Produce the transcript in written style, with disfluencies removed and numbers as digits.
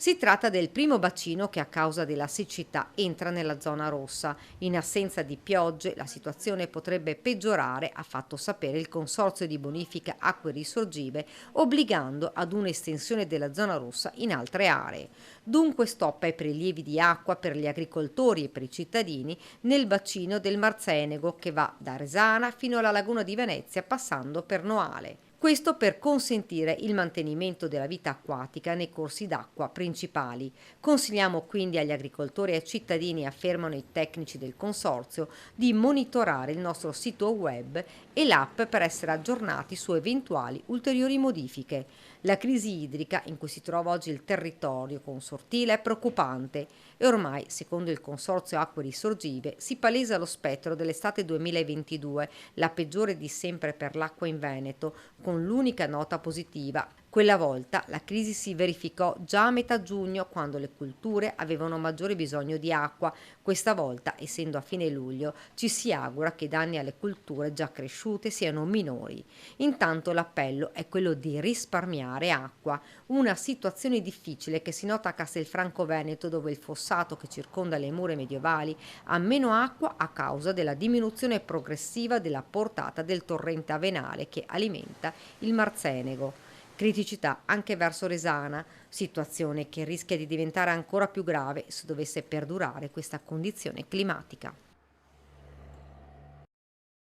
Si tratta del primo bacino che a causa della siccità entra nella zona rossa. In assenza di piogge la situazione potrebbe peggiorare, ha fatto sapere il Consorzio di Bonifica Acque Risorgive, obbligando ad un'estensione della zona rossa in altre aree. Dunque stop ai prelievi di acqua per gli agricoltori e per i cittadini nel bacino del Marzenego che va da Resana fino alla laguna di Venezia passando per Noale. Questo per consentire il mantenimento della vita acquatica nei corsi d'acqua principali. Consigliamo quindi agli agricoltori e ai cittadini, affermano i tecnici del consorzio, di monitorare il nostro sito web e l'app per essere aggiornati su eventuali ulteriori modifiche. La crisi idrica in cui si trova oggi il territorio consortile è preoccupante e ormai, secondo il Consorzio Acque Risorgive, si palesa lo spettro dell'estate 2022, la peggiore di sempre per l'acqua in Veneto, con l'unica nota positiva. Quella volta la crisi si verificò già a metà giugno, quando le colture avevano maggiore bisogno di acqua. Questa volta, essendo a fine luglio, ci si augura che i danni alle colture già cresciute siano minori. Intanto l'appello è quello di risparmiare acqua, una situazione difficile che si nota a Castelfranco Veneto, dove il fossato che circonda le mura medievali ha meno acqua a causa della diminuzione progressiva della portata del torrente Avenale che alimenta il Marzenego. Criticità anche verso Resana, situazione che rischia di diventare ancora più grave se dovesse perdurare questa condizione climatica.